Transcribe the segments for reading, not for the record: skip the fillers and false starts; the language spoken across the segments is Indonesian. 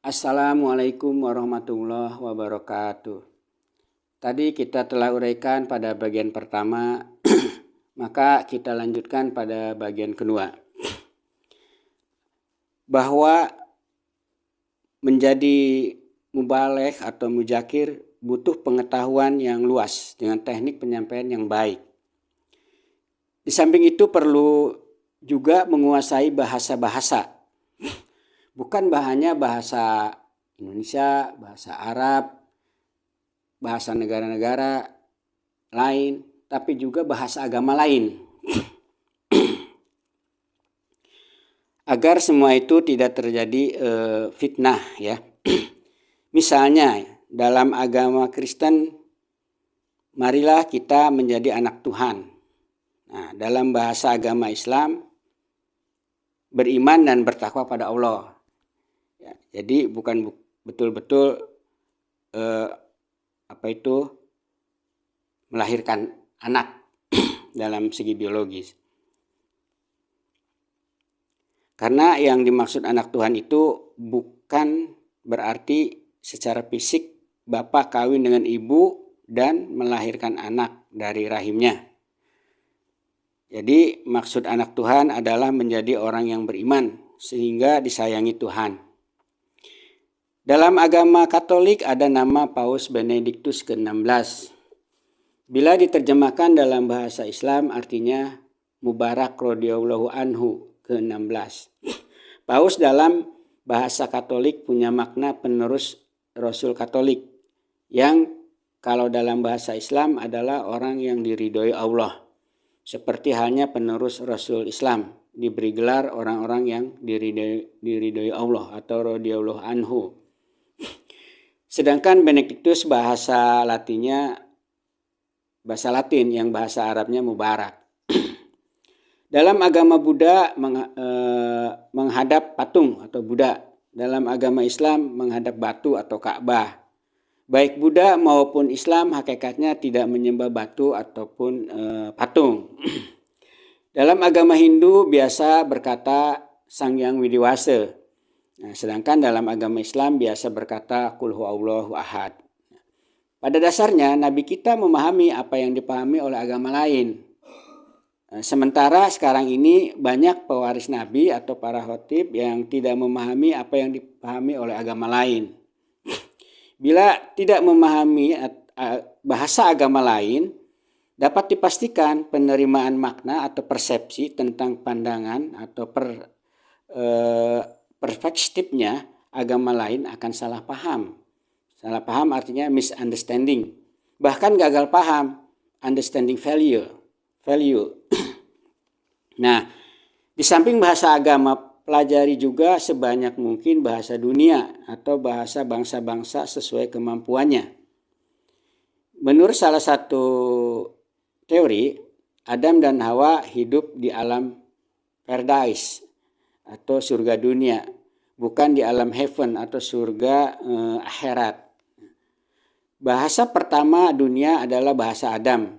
Assalamualaikum warahmatullahi wabarakatuh. Tadi kita telah uraikan pada bagian pertama, maka kita lanjutkan pada bagian kedua. Bahwa menjadi mubaligh atau muzakir butuh pengetahuan yang luas dengan teknik penyampaian yang baik. Di samping itu perlu juga menguasai bahasa-bahasa. Bukan hanya bahasa Indonesia, bahasa Arab, bahasa negara-negara lain, tapi juga bahasa agama lain. Agar semua itu tidak terjadi fitnah ya. Misalnya dalam agama Kristen, marilah kita menjadi anak Tuhan. Nah, dalam bahasa agama Islam, beriman dan bertakwa pada Allah. Ya, jadi bukan betul-betul melahirkan anak dalam segi biologis. Karena yang dimaksud anak Tuhan itu bukan berarti secara fisik bapak kawin dengan ibu dan melahirkan anak dari rahimnya. Jadi maksud anak Tuhan adalah menjadi orang yang beriman sehingga disayangi Tuhan. Dalam agama Katolik ada nama Paus Benediktus ke-16. Bila diterjemahkan dalam bahasa Islam artinya Mubarak radhiyallahu anhu ke-16. Paus dalam bahasa Katolik punya makna penerus Rasul Katolik yang kalau dalam bahasa Islam adalah orang yang diridhoi Allah. Seperti halnya penerus Rasul Islam diberi gelar orang-orang yang diridhoi Allah atau radhiyallahu anhu. Sedangkan Benediktus bahasa Latin yang bahasa Arabnya Mubarak. Dalam agama Buddha menghadap patung atau Buddha. Dalam agama Islam menghadap batu atau Ka'bah. Baik Buddha maupun Islam hakikatnya tidak menyembah batu ataupun patung. Dalam agama Hindu biasa berkata Sang Hyang Widiwasa. Nah, sedangkan dalam agama Islam biasa berkata Qul huwallahu ahad. Pada dasarnya Nabi kita memahami apa yang dipahami oleh agama lain. Sementara sekarang ini banyak pewaris Nabi atau para khatib yang tidak memahami apa yang dipahami oleh agama lain. Bila tidak memahami bahasa agama lain, dapat dipastikan penerimaan makna atau persepsi tentang pandangan atau perspektifnya agama lain akan salah paham. Salah paham artinya misunderstanding. Bahkan gagal paham, understanding value. Nah, di samping bahasa agama, pelajari juga sebanyak mungkin bahasa dunia atau bahasa bangsa-bangsa sesuai kemampuannya. Menurut salah satu teori, Adam dan Hawa hidup di alam paradise atau surga dunia, bukan di alam heaven atau surga akhirat. Bahasa pertama dunia adalah bahasa Adam,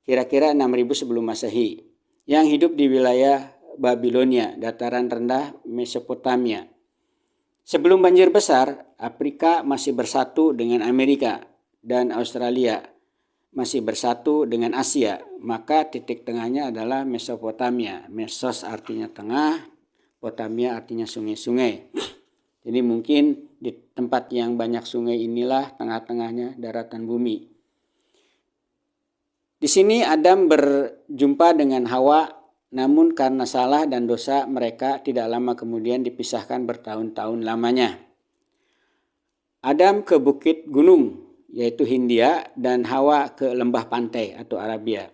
kira-kira 6000 sebelum Masehi, yang hidup di wilayah Babilonia, dataran rendah Mesopotamia. Sebelum banjir besar, Afrika masih bersatu dengan Amerika dan Australia masih bersatu dengan Asia, maka titik tengahnya adalah Mesopotamia. Mesos artinya tengah, Potamia artinya sungai-sungai. Jadi mungkin di tempat yang banyak sungai inilah tengah-tengahnya daratan bumi. Di sini Adam berjumpa dengan Hawa, namun karena salah dan dosa mereka tidak lama kemudian dipisahkan bertahun-tahun lamanya. Adam ke bukit gunung, yaitu Hindia, dan Hawa ke lembah pantai atau Arabia.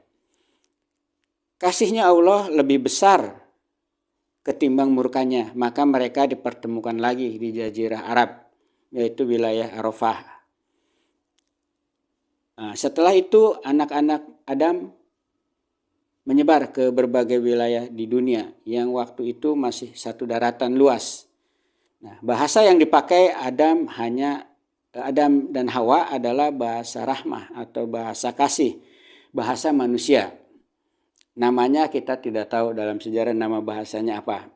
Kasihnya Allah lebih besar ketimbang murkanya, maka mereka dipertemukan lagi di Jazirah Arab, yaitu wilayah Arafah. Setelah itu anak-anak Adam menyebar ke berbagai wilayah di dunia yang waktu itu masih satu daratan luas. Nah, bahasa yang dipakai Adam dan Hawa adalah bahasa rahmah atau bahasa kasih, bahasa manusia. Namanya kita tidak tahu dalam sejarah nama bahasanya apa.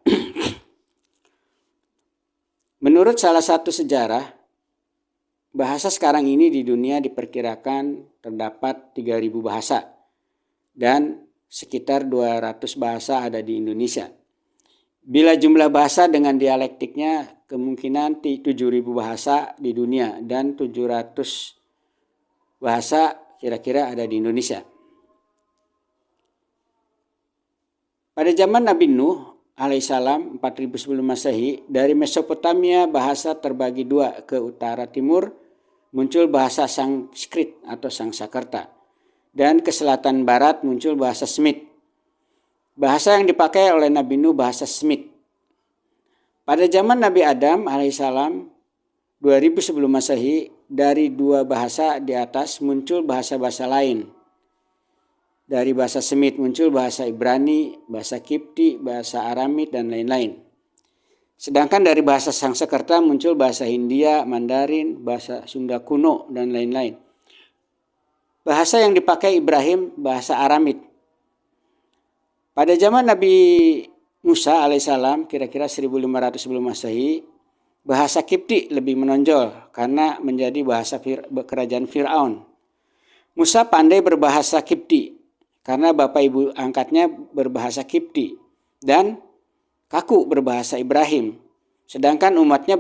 Menurut salah satu sejarah, bahasa sekarang ini di dunia diperkirakan terdapat 3.000 bahasa dan sekitar 200 bahasa ada di Indonesia. Bila jumlah bahasa dengan dialektiknya kemungkinan 7.000 bahasa di dunia dan 700 bahasa kira-kira ada di Indonesia. Pada zaman Nabi Nuh alaihissalam 4000 sebelum Masehi, dari Mesopotamia bahasa terbagi dua, ke utara timur muncul bahasa Sanskrit atau Sangsakerta, dan ke selatan barat muncul bahasa Semit. Bahasa yang dipakai oleh Nabi Nuh bahasa Semit. Pada zaman Nabi Adam alaihissalam 2000 sebelum Masehi, dari dua bahasa di atas muncul bahasa-bahasa lain. Dari bahasa Semit muncul bahasa Ibrani, bahasa Kipti, bahasa Aramid, dan lain-lain. Sedangkan dari bahasa Sangsekerta muncul bahasa Hindia, Mandarin, bahasa Sunda kuno, dan lain-lain. Bahasa yang dipakai Ibrahim bahasa Aramid. Pada zaman Nabi Musa alaihissalam kira-kira 1500 sebelum Masehi, bahasa Kipti lebih menonjol karena menjadi bahasa kerajaan Fir'aun. Musa pandai berbahasa Kipti karena bapak ibu angkatnya berbahasa Kipti, dan kaku berbahasa Ibrahim. Sedangkan umatnya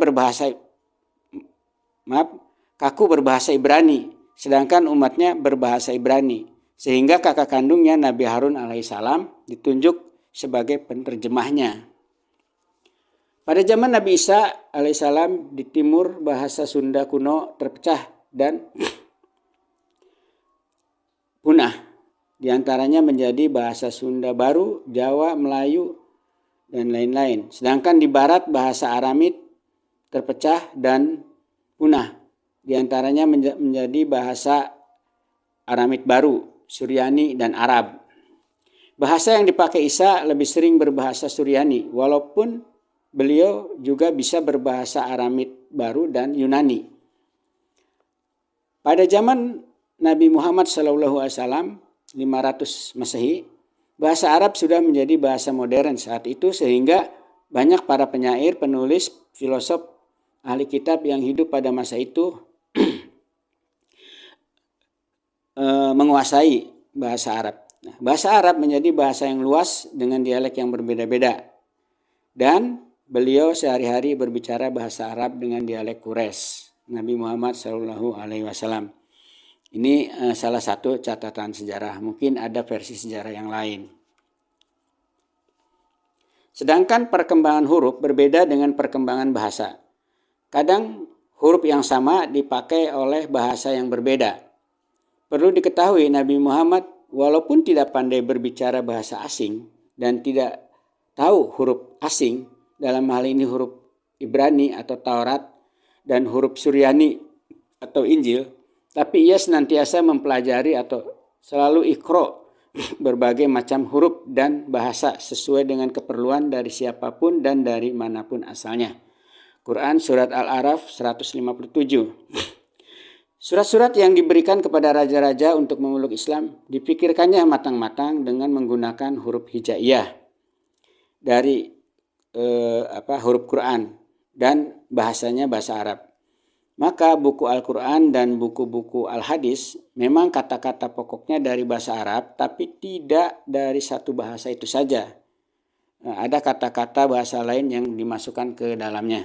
kaku berbahasa Ibrani, sedangkan umatnya berbahasa Ibrani. Sehingga kakak kandungnya Nabi Harun alaihissalam ditunjuk sebagai penerjemahnya. Pada zaman Nabi Isa alaihissalam di timur bahasa Sunda kuno terpecah dan punah. Di antaranya menjadi bahasa Sunda Baru, Jawa, Melayu, dan lain-lain. Sedangkan di barat bahasa Aramid terpecah dan punah. Di antaranya menjadi bahasa Aramid Baru, Suryani, dan Arab. Bahasa yang dipakai Isa lebih sering berbahasa Suryani, walaupun beliau juga bisa berbahasa Aramid Baru dan Yunani. Pada zaman Nabi Muhammad SAW 500 Masehi, bahasa Arab sudah menjadi bahasa modern saat itu, sehingga banyak para penyair, penulis, filosof, ahli kitab yang hidup pada masa itu menguasai bahasa Arab. Nah, bahasa Arab menjadi bahasa yang luas dengan dialek yang berbeda-beda, dan beliau sehari-hari berbicara bahasa Arab dengan dialek Quraisy, Nabi Muhammad SAW. Ini salah satu catatan sejarah, mungkin ada versi sejarah yang lain. Sedangkan perkembangan huruf berbeda dengan perkembangan bahasa. Kadang huruf yang sama dipakai oleh bahasa yang berbeda. Perlu diketahui Nabi Muhammad walaupun tidak pandai berbicara bahasa asing dan tidak tahu huruf asing, dalam hal ini huruf Ibrani atau Taurat dan huruf Suryani atau Injil, tapi ia senantiasa mempelajari atau selalu iqra berbagai macam huruf dan bahasa sesuai dengan keperluan dari siapapun dan dari manapun asalnya. Quran Surat Al-A'raf 157. Surat-surat yang diberikan kepada raja-raja untuk memeluk Islam dipikirkannya matang-matang dengan menggunakan huruf hijaiyah dari huruf Quran dan bahasanya bahasa Arab. Maka buku Al-Quran dan buku-buku Al-Hadis memang kata-kata pokoknya dari bahasa Arab, tapi tidak dari satu bahasa itu saja. Ada kata-kata bahasa lain yang dimasukkan ke dalamnya.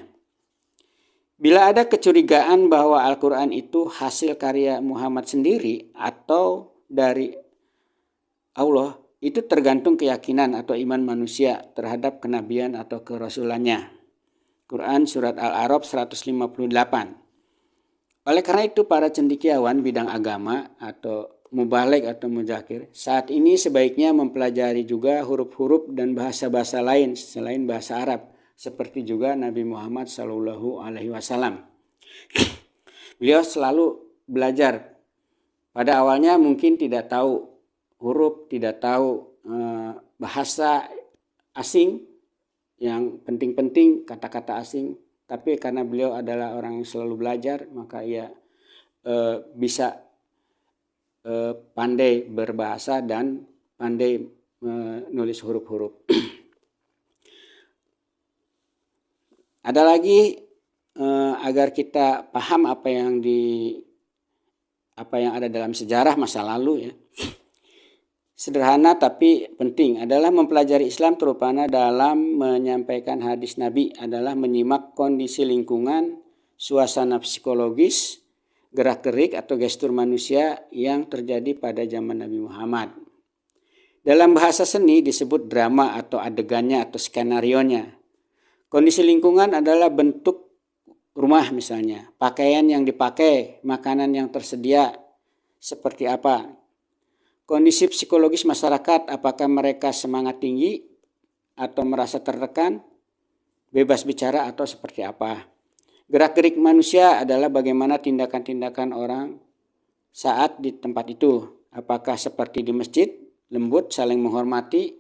Bila ada kecurigaan bahwa Al-Quran itu hasil karya Muhammad sendiri atau dari Allah, itu tergantung keyakinan atau iman manusia terhadap kenabian atau kerasulannya. Quran Surat Al-A'raf 158. Oleh karena itu para cendekiawan bidang agama atau mubaligh atau muzakir saat ini sebaiknya mempelajari juga huruf-huruf dan bahasa-bahasa lain selain bahasa Arab, seperti juga Nabi Muhammad SAW. Beliau selalu belajar. Pada awalnya mungkin tidak tahu huruf, tidak tahu bahasa asing yang penting-penting, kata-kata asing. Tapi karena beliau adalah orang yang selalu belajar, maka ia bisa pandai berbahasa dan pandai menulis huruf-huruf. Ada lagi agar kita paham apa yang ada dalam sejarah masa lalu ya. Sederhana tapi penting adalah mempelajari Islam terutama dalam menyampaikan hadis Nabi adalah menyimak kondisi lingkungan, suasana psikologis, gerak-gerik atau gestur manusia yang terjadi pada zaman Nabi Muhammad. Dalam bahasa seni disebut drama atau adegannya atau skenarionya. Kondisi lingkungan adalah bentuk rumah misalnya, pakaian yang dipakai, makanan yang tersedia, seperti apa. Kondisi psikologis masyarakat, apakah mereka semangat tinggi atau merasa tertekan, bebas bicara atau seperti apa. Gerak-gerik manusia adalah bagaimana tindakan-tindakan orang saat di tempat itu. Apakah seperti di masjid, lembut, saling menghormati.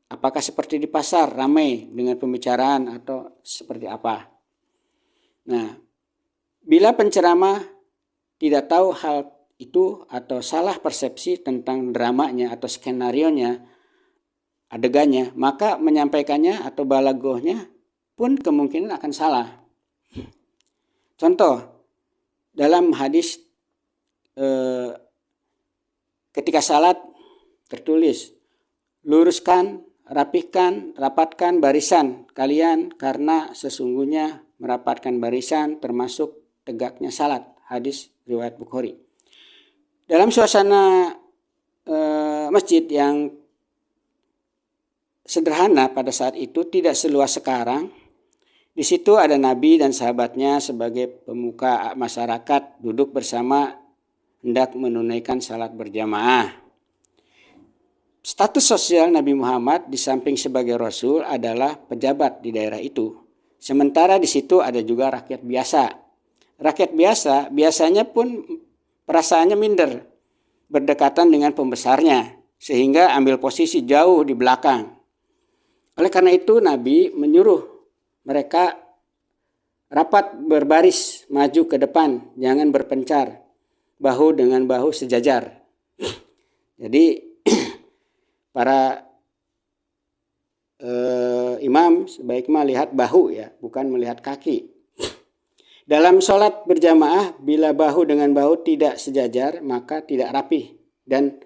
Apakah seperti di pasar, ramai dengan pembicaraan atau seperti apa. Nah, bila penceramah tidak tahu hal itu atau salah persepsi tentang dramanya atau skenarionya, adegannya, maka menyampaikannya atau balagohnya pun kemungkinan akan salah. Contoh, dalam hadis ketika salat tertulis, luruskan, rapihkan, rapatkan barisan kalian karena sesungguhnya merapatkan barisan termasuk tegaknya salat. Hadis riwayat Bukhari. Dalam suasana masjid yang sederhana pada saat itu, tidak seluas sekarang, di situ ada Nabi dan sahabatnya sebagai pemuka masyarakat duduk bersama hendak menunaikan salat berjamaah. Status sosial Nabi Muhammad di samping sebagai Rasul adalah pejabat di daerah itu. Sementara di situ ada juga rakyat biasa. Rakyat biasa biasanya pun perasaannya minder, berdekatan dengan pembesarnya, sehingga ambil posisi jauh di belakang. Oleh karena itu Nabi menyuruh mereka rapat berbaris, maju ke depan, jangan berpencar, bahu dengan bahu sejajar. Jadi para imam sebaiknya melihat bahu ya, bukan melihat kaki. Dalam sholat berjamaah, bila bahu dengan bahu tidak sejajar, maka tidak rapih. Dan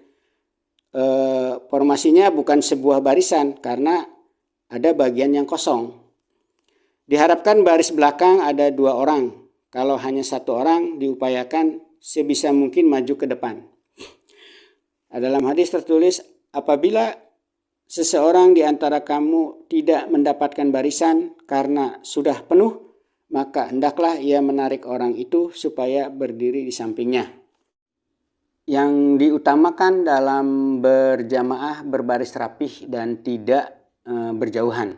formasinya bukan sebuah barisan, karena ada bagian yang kosong. Diharapkan baris belakang ada 2 orang. Kalau hanya 1 orang, diupayakan sebisa mungkin maju ke depan. Dalam hadis tertulis, apabila seseorang di antara kamu tidak mendapatkan barisan karena sudah penuh, maka hendaklah ia menarik orang itu supaya berdiri di sampingnya. Yang diutamakan dalam berjamaah berbaris rapih dan tidak berjauhan.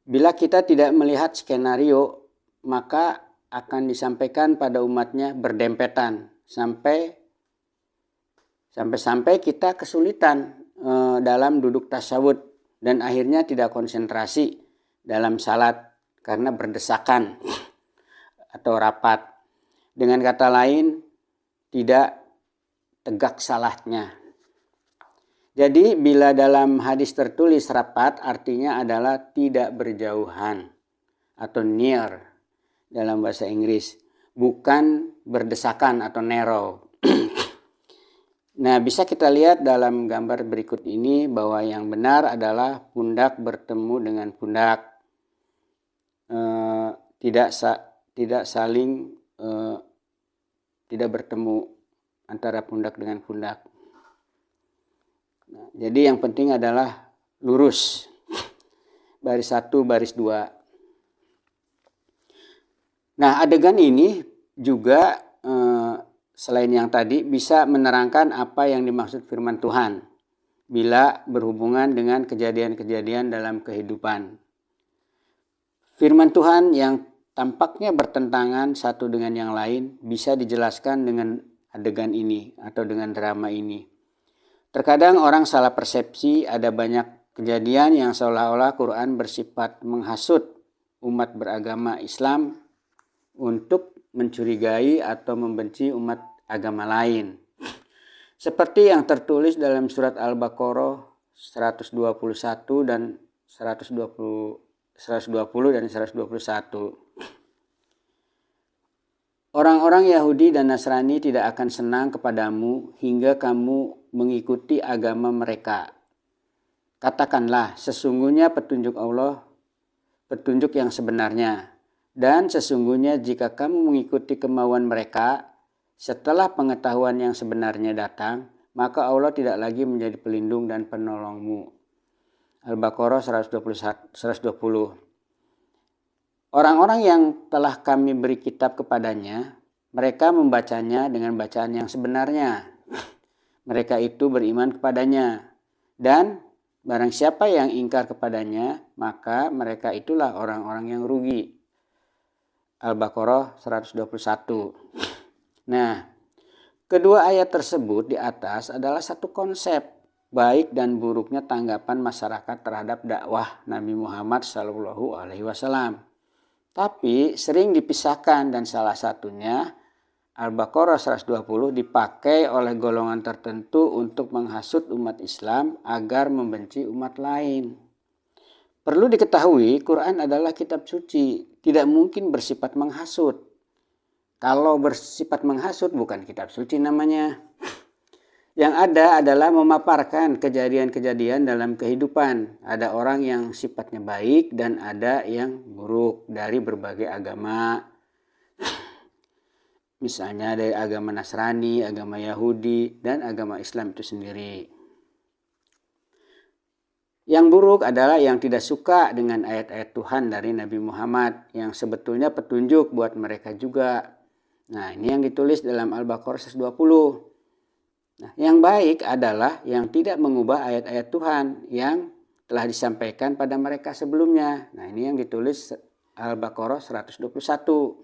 Bila kita tidak melihat skenario, maka akan disampaikan pada umatnya berdempetan sampai kita kesulitan dalam duduk tasyahud dan akhirnya tidak konsentrasi dalam salat karena berdesakan atau rapat. Dengan kata lain, tidak tegak salahnya. Jadi bila dalam hadis tertulis rapat, artinya adalah tidak berjauhan atau near dalam bahasa Inggris, bukan berdesakan atau narrow. Nah, bisa kita lihat dalam gambar berikut ini bahwa yang benar adalah pundak bertemu dengan pundak. Tidak bertemu antara pundak dengan pundak. Nah, jadi yang penting adalah lurus, baris 1, baris 2. Nah, adegan ini juga selain yang tadi bisa menerangkan apa yang dimaksud firman Tuhan bila berhubungan dengan kejadian-kejadian dalam kehidupan. Firman Tuhan yang tampaknya bertentangan satu dengan yang lain bisa dijelaskan dengan adegan ini atau dengan drama ini. Terkadang orang salah persepsi, ada banyak kejadian yang seolah-olah Quran bersifat menghasut umat beragama Islam untuk mencurigai atau membenci umat agama lain. Seperti yang tertulis dalam surat Al-Baqarah 121 dan 120 dan 121. Orang-orang Yahudi dan Nasrani tidak akan senang kepadamu hingga kamu mengikuti agama mereka. Katakanlah, sesungguhnya petunjuk Allah, petunjuk yang sebenarnya. Dan sesungguhnya jika kamu mengikuti kemauan mereka, setelah pengetahuan yang sebenarnya datang, maka Allah tidak lagi menjadi pelindung dan penolongmu. Al-Baqarah 120. Orang-orang yang telah kami beri kitab kepadanya, mereka membacanya dengan bacaan yang sebenarnya. Mereka itu beriman kepadanya. Dan barang siapa yang ingkar kepadanya, maka mereka itulah orang-orang yang rugi. Al-Baqarah 121. Nah, kedua ayat tersebut di atas adalah satu konsep baik dan buruknya tanggapan masyarakat terhadap dakwah Nabi Muhammad SAW. Tapi sering dipisahkan dan salah satunya Al-Baqarah 120 dipakai oleh golongan tertentu untuk menghasut umat Islam agar membenci umat lain. Perlu diketahui, Quran adalah kitab suci, tidak mungkin bersifat menghasut. Kalau bersifat menghasut bukan kitab suci namanya. Yang ada adalah memaparkan kejadian-kejadian dalam kehidupan. Ada orang yang sifatnya baik dan ada yang buruk dari berbagai agama. Misalnya dari agama Nasrani, agama Yahudi, dan agama Islam itu sendiri. Yang buruk adalah yang tidak suka dengan ayat-ayat Tuhan dari Nabi Muhammad yang sebetulnya petunjuk buat mereka juga. Nah, ini yang ditulis dalam Al-Baqarah 120. Nah, yang baik adalah yang tidak mengubah ayat-ayat Tuhan yang telah disampaikan pada mereka sebelumnya. Nah, ini yang ditulis Al-Baqarah 121.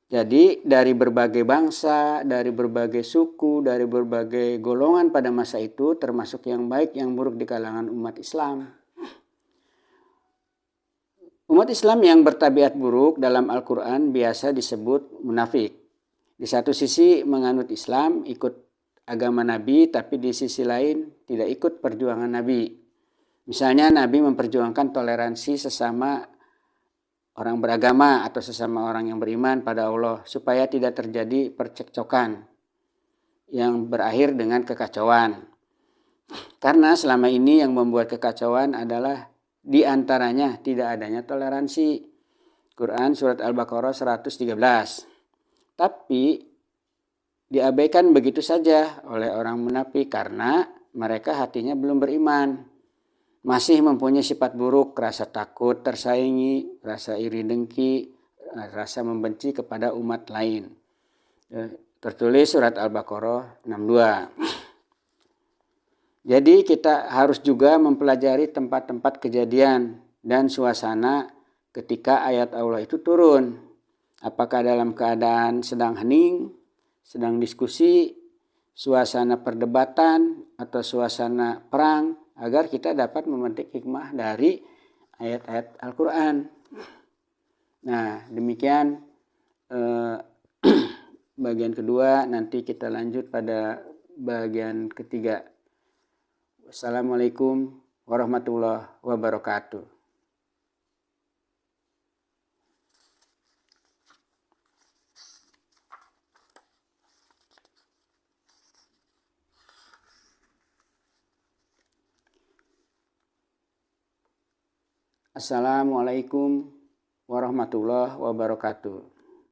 Jadi dari berbagai bangsa, dari berbagai suku, dari berbagai golongan pada masa itu, termasuk yang baik, yang buruk di kalangan umat Islam. Umat Islam yang bertabiat buruk dalam Al-Quran biasa disebut munafik. Di satu sisi menganut Islam, ikut agama Nabi, tapi di sisi lain tidak ikut perjuangan Nabi. Misalnya Nabi memperjuangkan toleransi sesama orang beragama atau sesama orang yang beriman pada Allah supaya tidak terjadi percekcokan yang berakhir dengan kekacauan. Karena selama ini yang membuat kekacauan adalah di antaranya tidak adanya toleransi. Quran surat Al-Baqarah 113. Tapi diabaikan begitu saja oleh orang munafik karena mereka hatinya belum beriman. Masih mempunyai sifat buruk, rasa takut tersaingi, rasa iri dengki, rasa membenci kepada umat lain. Tertulis surat Al-Baqarah 62. Jadi kita harus juga mempelajari tempat-tempat kejadian dan suasana ketika ayat Allah itu turun. Apakah dalam keadaan sedang hening, sedang diskusi, suasana perdebatan, atau suasana perang, agar kita dapat memetik hikmah dari ayat-ayat Al-Quran. Nah, demikian bagian kedua, nanti kita lanjut pada bagian ketiga. Wassalamualaikum warahmatullahi wabarakatuh. Assalamualaikum warahmatullahi wabarakatuh.